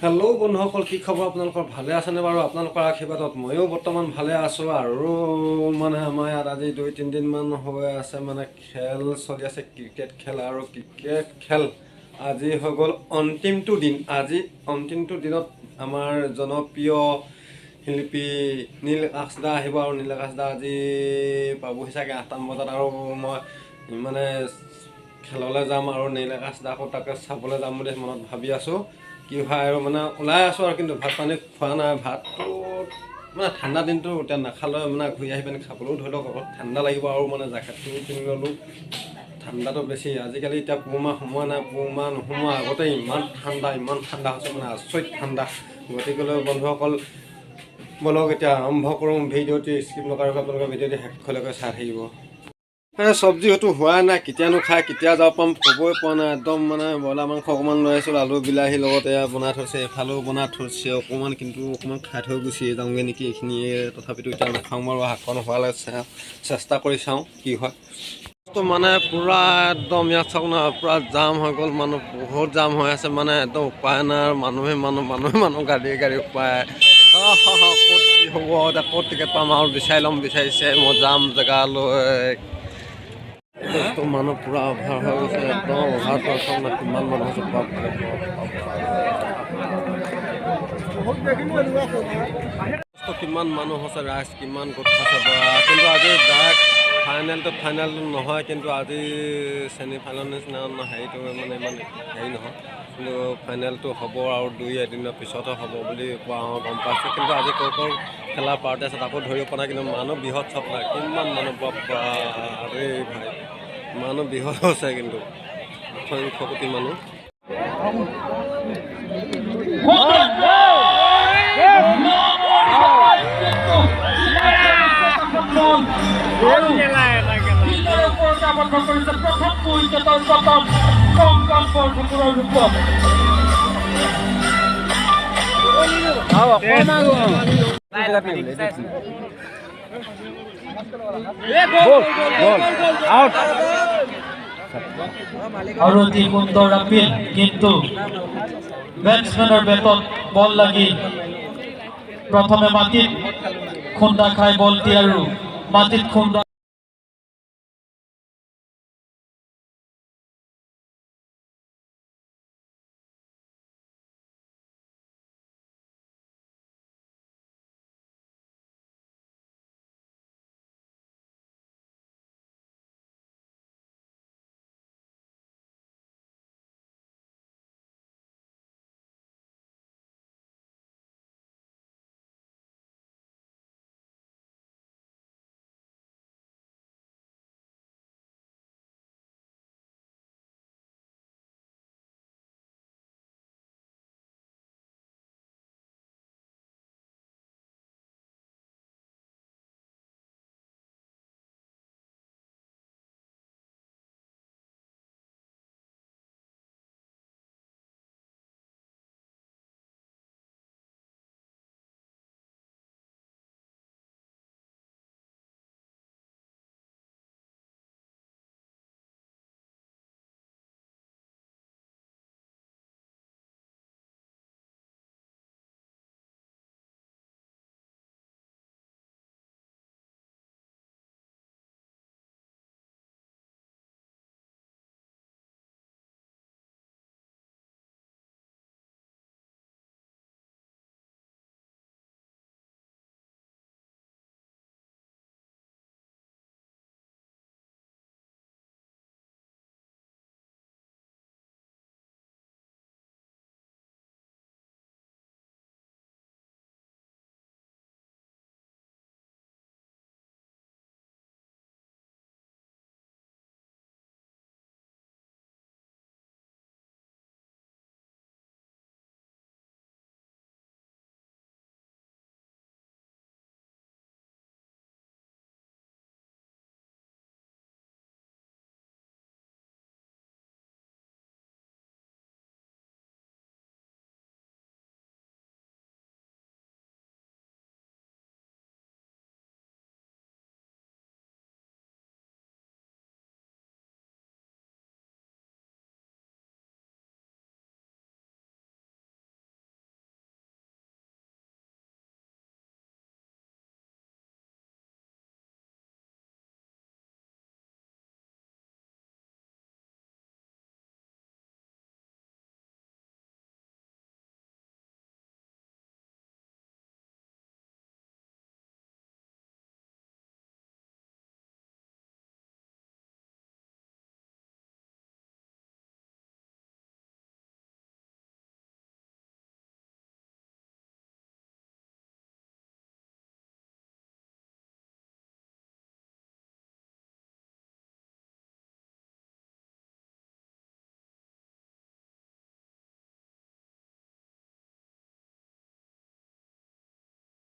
Hello' বন্ধুসকল, কি খবৰ? আপোনালোকৰ ভালে আছেনে বাৰু? আপোনালোকৰ আশীৰ্বাদত ময়ো বৰ্তমান ভালে আছোঁ। আৰু আমাৰ ইয়াত আজি 2-3 দিনমান হৈ আছে খেল চলি আছে, ক্ৰিকেট খেল। আৰু ক্ৰিকেট খেল আজি হৈ গ'ল অন্তিমটো দিন। আজি অন্তিমটো দিনত আমাৰ জনপ্ৰিয় শিল্পী নীল আকাশ দা আহিব। আৰু নীল আকাশ দা আজি পাবহি চাগে 8মান বজাত। আৰু মই খেললৈ যাম আৰু নীল আকাশ দা আকৌ তাকে চাবলৈ যাম বুলি মনত ভাবি আছোঁ। কি হয় আৰু ওলাই আছোঁ আৰু, কিন্তু ভাত পানী খোৱা নাই। ভাতটো ঠাণ্ডা দিনটো এতিয়া নাখালেও ঘূৰি আহি পিনে খাবলৈও ধৰি লওক অলপ ঠাণ্ডা লাগিব। আৰু জেকেটটো কিনি ল'লোঁ, ঠাণ্ডাটো বেছি আজিকালি। এতিয়া পুহমাহ সোমোৱা নাই, পুহমাহ নোসোমোৱা আগতে ইমান ঠাণ্ডা হৈছে, আচৰিত ঠাণ্ডা। গতিকেলৈ বন্ধুসকল, বলক এতিয়া আৰম্ভ কৰোঁ। ভিডিঅ'টি স্কিপ নকৰাকৈ আপোনালোকে ভিডিঅ'টি শেষলৈকে চাই থাকিব। চব্জি হয়তো হোৱা নাই, কেতিয়ানো খাই কেতিয়া যাব পাম ক'বই পৰা নাই। একদম ব্ৰইলাৰ মাংস অকণমান লৈ আহিছিলোঁ, আলু বিলাহীৰ লগত এয়া বনাই থৈছে। এফালেও বনাই থৈছে অকণমান, কিন্তু অকণমান খাই থৈ গুচি যাওঁগৈ নেকি এইখিনিয়ে। তথাপিতো এতিয়া নাখাওঁ বাৰু, শাকখন হোৱালৈ চেষ্টা কৰি চাওঁ কি হয়। পূৰা একদম ইয়াত চাওক না, পূৰা জাম হৈ গ'ল। বহুত জাম হৈ আছে, একদম উপায় নাই। আৰু মানুহে গাড়ী উপায় ক'ত কি হ'ব এতিয়া, ক'ত টিকেট পাম আৰু বিচাৰি মই যাম জেগালৈ। মানুহ পূৰা অভাৰ হৈ গৈছে, একদম অভাৰটো চাওক না, কিমান মানুহ আছে। কিমান মানুহ আছে, ৰাইজ কিমান গোট খাইছে বা। কিন্তু আজি ডাইৰেক্ট ফাইনেলটো নহয়, কিন্তু আজি ছেমি ফাইনেলৰ নিচিনা হেৰিটো ইমান হেৰি নহয়। কিন্তু ফাইনেলটো হ'ব আৰু 2-1 পিছতহে হ'ব বুলি গম পাইছোঁ। কিন্তু আজি ক'ৰ খেলা পাৰ্টি আছে তাকো ধৰিব পৰা নাই। কিন্তু মানুহ বৃহৎ চাওক না, কিমান মানুহ ভাই, মানুহ বৃহৎ হৈছে, কিন্তু অসংখ্য কোটি মানুহ। আৰু অতি সুন্দৰ আপিল, কিন্তু বেটছমেনৰ বেটত বল লাগি প্ৰথমে মাটিত খুন্দা খাই বলটি, আৰু মাটিত খুন্দা